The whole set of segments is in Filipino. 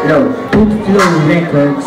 Flow, Good Flow Records.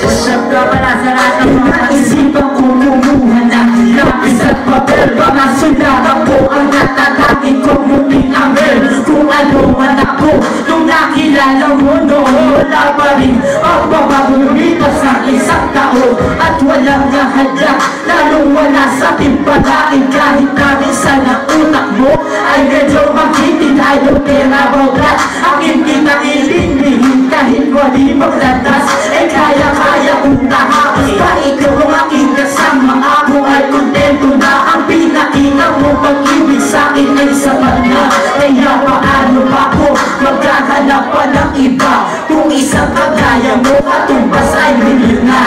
Usap ka pala sa lahat ng mga isipan ko, kumuha ng lapis at papel. Mga sulatan ko ang natatangin ko, muling amel. Kung ano man ako, nung nakilala mo noon, wala pa rin ang pagbabulitas ng isang tao. At walang nahadya, lalong wala sa timpalain. Kahit na minsan ang utak mo ay medyo magkitid, I don't care about that. Akin kita ilinihin kahit wali maglatas. Kaya kung tahakas pa ikaw ang aking kasama. Ako ay kontento na ang pinakita mo. Pag-ibig sa'kin ay sapat na. Kaya paano pa ako magkahanap pa ng iba? Kung isang kagaya mo katumbas ay bilib na.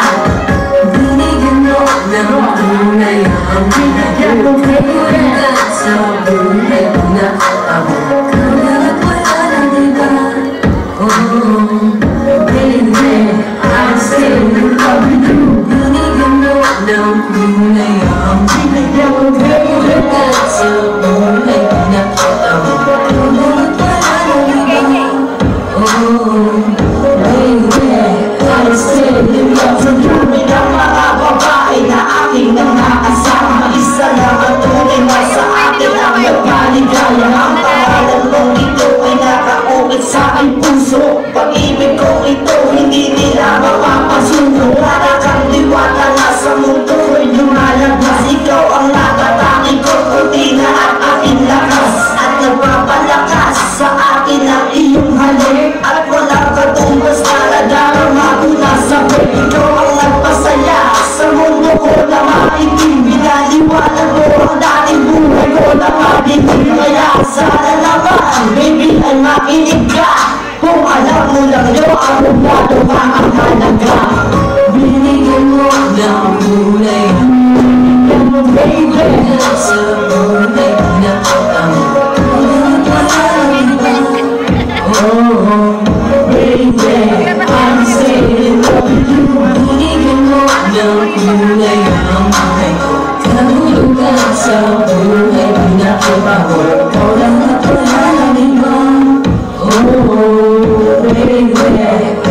Binigyan mo ng tunay ang binigyan mo kailan sa buhay ko na ako. Kahit wala ng iba, I'm still in love with you. Binigyan mo ng kulay ang binigyan mo kailan sa buhay ko na ako. Kahit wala ng iba, I'm still in love with you. Bilang mga babae na aking nakakasama, isa lang ang tunay na sa akin ang nagpaligaya. Ang pangalan mong ito ay nakaukit sa aking puso. Pag-ibig ko ito hindi nila mapapasuko. Para kang diwata na sa mundo ko'y lumalabas. Ikaw ang natatangi ko, kunti na ang aking lakas. At nagpapalakas sa akin ang iyong halik. At walang katumbas na nadarama ko na sabay. Ikaw ang nagpasaya sa mundo ko na maitim. Binaliwanag mo ang dating buhay ko na madilim. Kaya sana naman, baby, ay makinig ka. Kung alam mo lang yun, ako na lumahalaga. Binigyan mo ng kulay, binigyan mo baby sa buhay na ako. Kahit wala ng iba, baby, I'm still in love with you. Binigyan mo ng kulay ang buhay ko. Kahulugan sa buhay na ako. Walang at wala ng iba,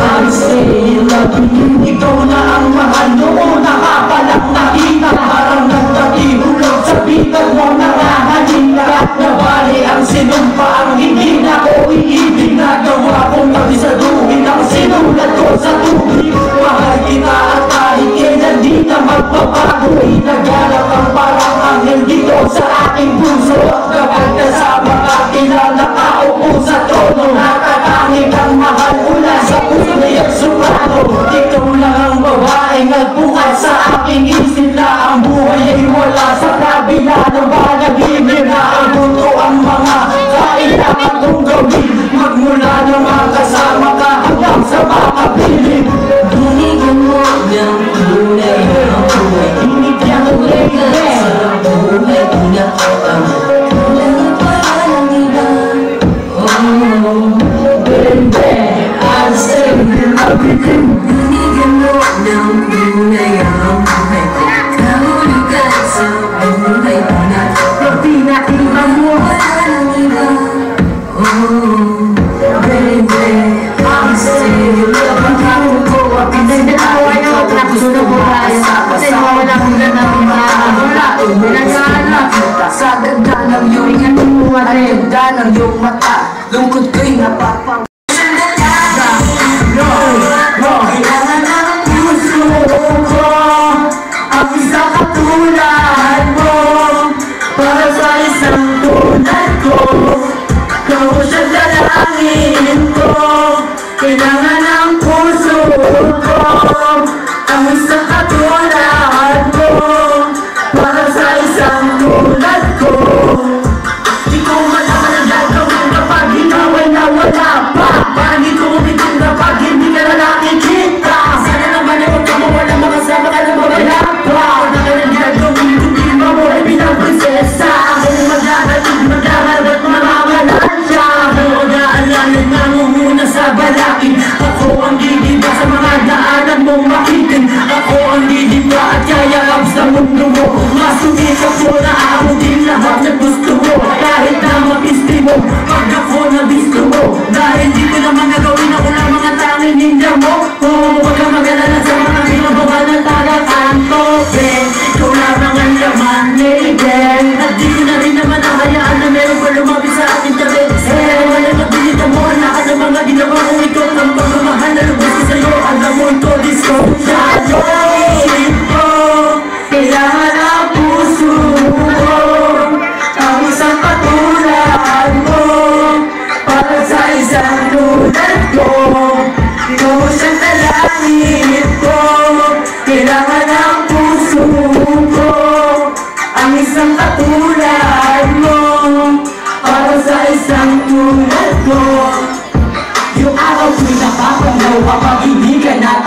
I'm still in love with you. Ikaw na ang mahal noon, nakapalang nakita. Parang nagtatihulog sa bitag mo, nakahalin lahat na bali ang sinumpa. Ang hindi na ko iibig na gawa kong magisaduhin ang sinulat ko sa tubig. Mahal kita at kahit kailan di na magpapago. Inagalap ang parang anghel dito sa aking puso. Kapag kasama ka, kailan nakaupo sa trono. Nakakangit ang mahal mula sa puso niyang sumano. Ikaw lang ang babaeng nagbukas sa aking isip na ang buhay ay wala sa kabila ng panaginip. Na ang buto ang mga kailangan kong gawin. Magmula ng mga kasama ka hanggang sa makabilib. Binigyan mo ng tunay ang buhay. Binigyan mo baby sa buhay ko na ako. Kahit wala ng iba, baby, I'm still in love with you. Binigyan mo ng kulay ang buhay ko. Kahulugan sa buhay ko na ako. Pinakita mo wala ng iba, baby, I'm still in love with you. Pinagdalawa niyo, nakusunod mo tayo. Kasi wala kong ganda ng mga wala. Pinagdalawa sa ganda ng iyong inuwa rin. Ganda ng iyong mata, lungkot ko'y napapang. Kailangan ang puso ko ang isang katulad mo. Para sa isang tulad ko, ikaw siya dalangin ko. Kailangan ang puso ko ang isang katulad mo. Para sa isang tulad ko, di ko malaman ang gagawin kapag ikaw ay nawala pa.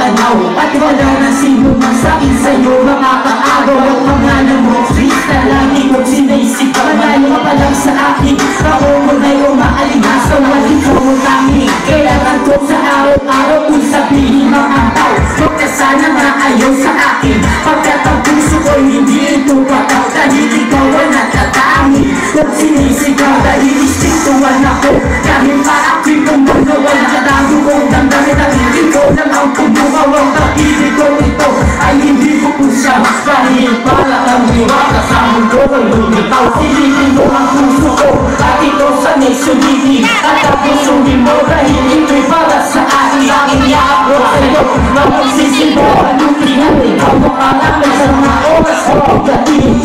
tanaw at wala na sino masakit sa'yo. Mga kaagaw at mga namokris na lagi kong sinisigaw. Malayo pa lang sa akin, ako mo na'y umaalingasaw at ikaw ang tanging kailangan ko sa araw-araw kung sabihin mga tao. Huwag ka sana maayaw sa akin pagkat ang puso ko'y hindi ito pataw. Dahil ikaw ang natatangi kung sinisigaw. Dahil istiktuan ako kahit paakit kong mga walang katago kong damdamin ang hindi ko lang ang pumukaw. Ang pag-ibig ko ito ay hindi ko po siya kahit pala ang hirap sa mundo ko'y lumitaw. Silipin mo ang puso ko at ito sa nesyoniti at ang pusuhin mo dahil ito'y para sa akin. Aking iyaako sa'yo na magsisigaw at lumihan. Ikaw ang alam sa mga oras ko pagdating.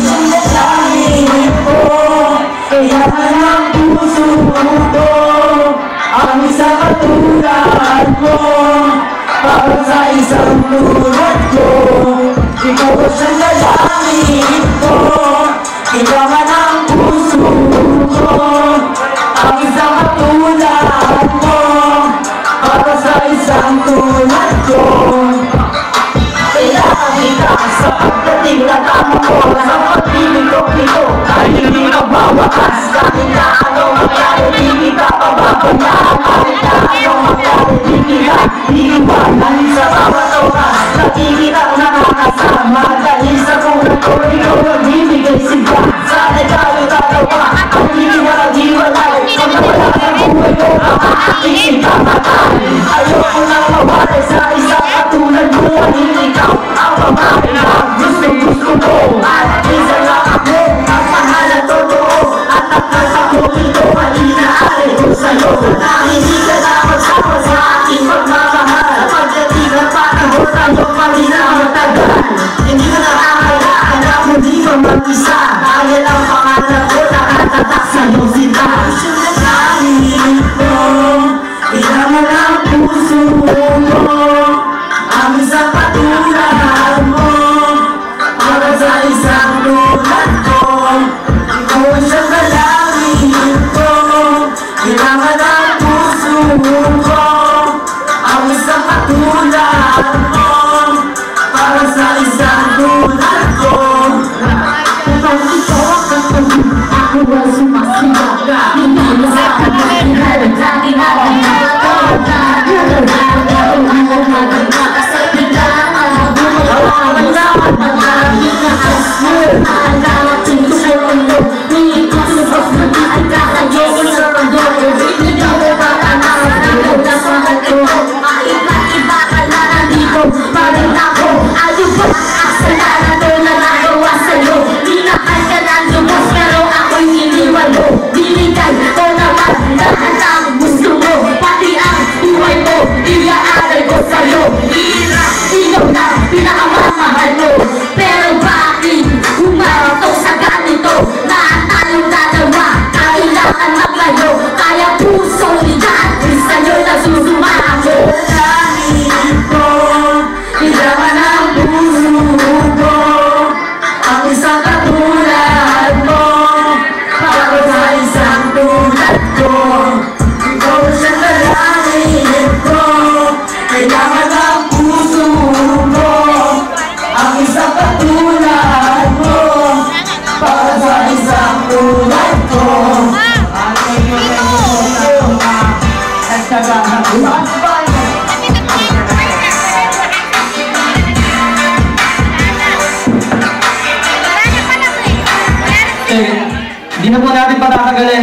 Langit ko kaya ang puso ko ang isang katulad mo. Para sa isang tulad ko ikaw ang siyang lalangin ko. Kailangan ang puso ko ang isang katulad mo. Para sa isang tulad ko kailangan kita sa pagdating na tamang oras. Ang pag-ibig ko ito ay hindi nagbawakas. Kahit na anong mangyari di kita pababayaan. Kahit na anong mangyari di kita iiwanan sa bawat oras. Nagiging ang nakakasama dahil sa kulang ko ikaw nagbibigay sigla. Sana'y tayo dalawa ang hindi nakagiwalay. Kung nawala ng buhay ko ang aking sinamatay. Ayoko nang mawalay sa isang katulad mo. Hindi ikaw ang babae na gusto ko. At isa lang ako ang mahal at totoo. At ang kasako ito ay inaari ko sa'yo. Na hindi ka na magsama sa aking pagmamahal. Pagdating ang panahon tayo pa rin ang matagal. Hindi ka na kakailangan na hindi ka mag-isa. Dahil ang pangalan ko nakatatak sa'yo sila. Langit ko kailangan ang puso ko ang isang katulad mo. Para sa isang tulad ko ikaw ang siyang dalangin ko. Kailangan ang puso ko ang isang katulad mo. Para sa isang tulad ko ikaw ang katabi. Ako ang sumasigaw. Hindi mo sa katabihan. Lagi na lang Hindi na po natin patatagalin.